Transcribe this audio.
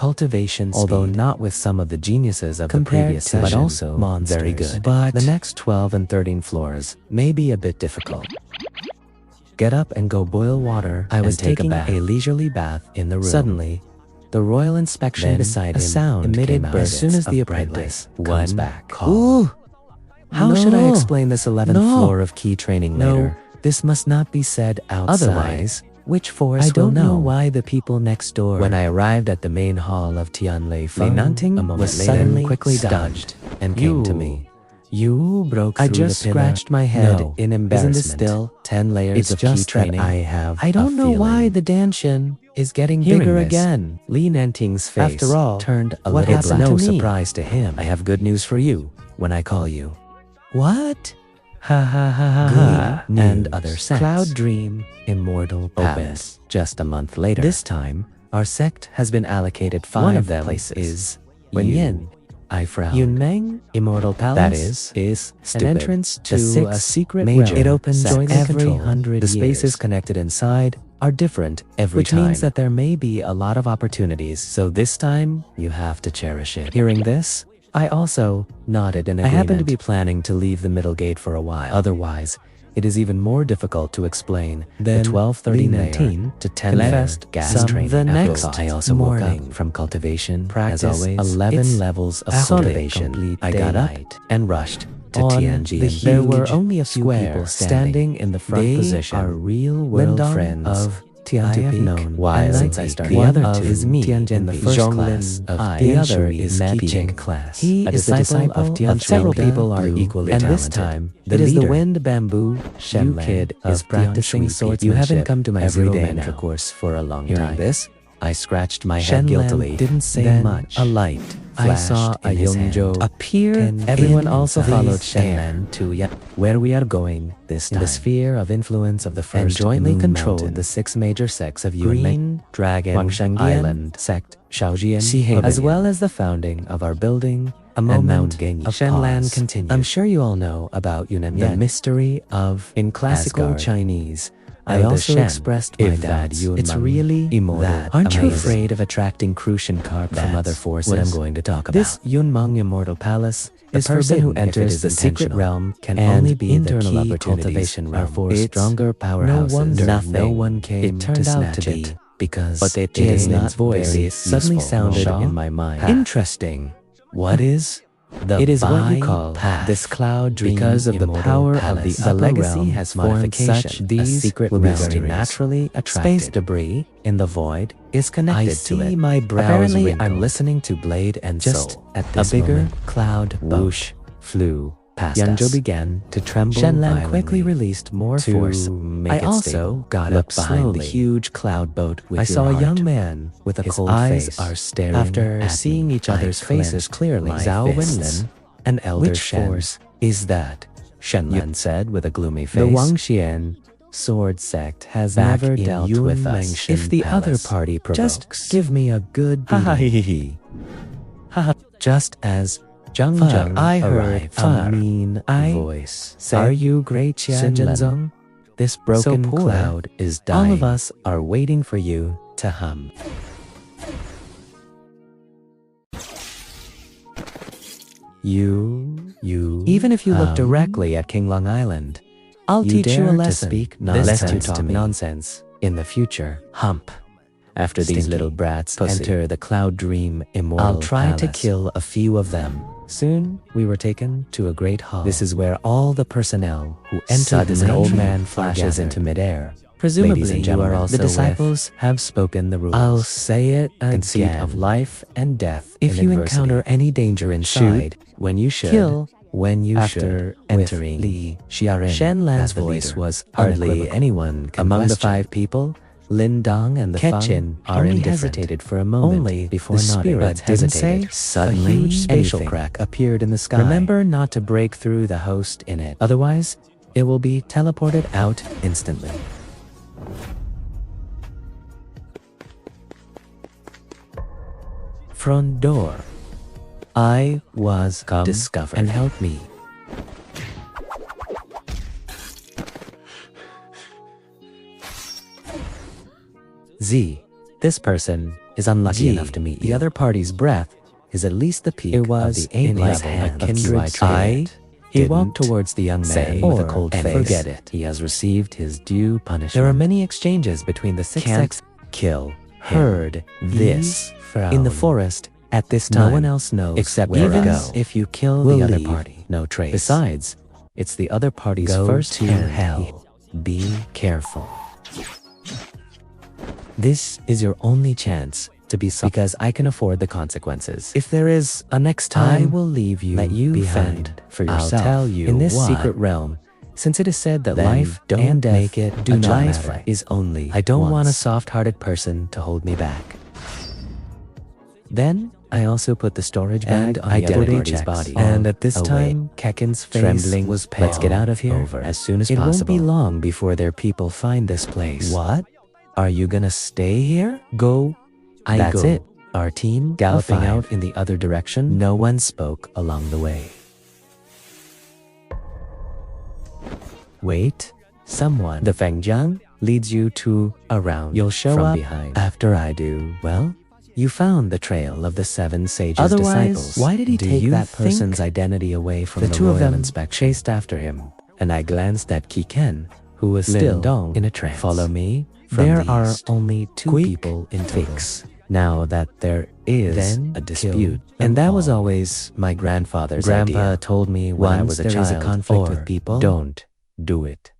cultivation speed, although not with some of the geniuses of the previous session, but also monsters. Very good. But the next 12 and 13 floors may be a bit difficult. Get up and go boil water. I was taking a leisurely bath in the room. Suddenly, the royal inspection beside him, a sound emitted as soon as the apprentice comes back. Ooh! How should I explain this 11th floor of key training later? This must not be said outside. Otherwise, which force will know why the people next door. When I arrived at the main hall of Tianlei Feng, a moment later, suddenly quickly dodged and came to me. You broke through the pillar. I just scratched my head in embarrassment. Isn't this still 10 layers of key training? I don't know why the Danshin is getting bigger again. Li Nanting's face, after all, turned a little black. No surprise to him. I have good news for you when I call you. What? Ha ha ha ha ha. And other sects. Cloud Dream, Immortal Palace. Just a month later. This time, our sect has been allocated 5 One of them places. Is Wenyin. I frowned. Yunmeng, Immortal Palace, is stupid. An entrance to a secret major. It opens every 100 years. The spaces connected inside are different every time. Which means that there may be a lot of opportunities. So this time, you have to cherish it. Hearing this, I also nodded in agreement. I happen to be planning to leave the middle gate for a while. Otherwise, it is even more difficult to explain. Then the 12:30 to 10 gas training. The next I also woke up from cultivation. Practice, as always, 11 levels of cultivation. I got up and rushed to Tianjin. There were only a few people standing in the front position. They are real-world friends of Tianjin. While since I started, the other two is me in the first class of the other is Pijing class. He is the disciple of Tianjin. Several people are equally talented. And this time, it is the Wind Bamboo Shen kid is practicing swordsmanship. You haven't come to my everyday mentor course for a long time. Hearing this, I scratched my head guiltily. Didn't say much. A light I saw a Yongzhou appear. Everyone also followed Shenlan to where we are going this time. In the sphere of influence of the first and jointly controlled the 6 major sects of Green Dragon Island sect, Shaojian, as well as the founding of our building. A moment of Shenlan continued. I'm sure you all know about Yunnan, the mystery of in classical Chinese. I also expressed my doubts. It's really immortal. Aren't you afraid of attracting Crucian carp from other forces? What I'm going to talk about. This Yunmeng Immortal Palace is the person who enters the secret realm can only be internal the key cultivation realm for stronger powerhouses. No one came to snatch it because Jaden's voice suddenly sounded in my mind. Interesting. What is? It is what you call this cloud dream because of the power of the legacy has formed such these secret will be very naturally attracted. Space debris in the void is connected to it. My brows apparently wrinkled. I'm listening to Blade and just Soul. At this a bigger moment, cloud whoosh flew past Yangzhou us. Began to tremble. Shenlan quickly released more force. I also got up behind the huge cloud boat with I saw a young man with a cold face. His eyes are staring after seeing each other's faces clearly. Zhao Wenlin, an elder Shen. Force is that? Shenlan said with a gloomy face. The Wangxian sword sect has never dealt with us. If the other party provokes, just give me a good beating. Just as Zhang I heard a mean voice say, "Are you great Qianzhenzong? This broken cloud is dying. All of us are waiting for you to hum." You. Even if you look directly at King Long Island, I'll teach you a lesson. Speak lest you talk nonsense in the future. Hump. After these little brats enter the Cloud Dream Immortal I'll try to kill a few of them. Soon, we were taken to a great hall. This is where all the personnel who entered this old man flashes into midair. Presumably, you are also the disciples have spoken the rules. I'll say it again. Conceit of life and death. If you encounter any danger inside, when you should, kill when you should. Entering Li Xiaoren, Shenlan's voice was hardly anyone can among the 5 people. Lin Dong and the Ketchin are hesitated for a moment before the spirit hesitated. Suddenly, a huge spatial crack appeared in the sky. Remember not to break through the host in it, otherwise it will be teleported out instantly. Front door. I was discovered and help me. Z. This person is unlucky enough to meet you. The other party's breath is at least the peak of the eighth level of kindred. He walked towards the young man with a cold face. Forget it. He has received his due punishment. There are many exchanges between the six sects. Kill. Heard this in the forest at this time. No one else knows except where to go. If you kill the other party, no trace. Besides, it's the other party's first to hell. Be careful. This is your only chance to be because I can afford the consequences. If there is a next time, I will leave you behind for yourself. I'll tell you in this secret realm, since it is said that life and death make it do not matter, is only I don't want a soft-hearted person to hold me back. Then I also put the storage bag on the other party's body. And at this time, Kekin's face trembling was pale. Let's get out of here as soon as possible. It won't be long before their people find this place. What? Are you gonna stay here? Go. That's it. Our team galloping out in the other direction. No one spoke along the way. Wait. Someone. The Fengjiang leads you to around. You'll show up behind after I do. Well, you found the trail of the 7 sages' disciples. Why did he take that person's identity away from the two of them? Chased after him, and I glanced at Kiken, who was still in a trance. Follow me. There are only 2 people in fix. Now that there is a dispute, and that was always my grandfather's idea. Grandpa told me when I was a child, a conflict with people, don't do it.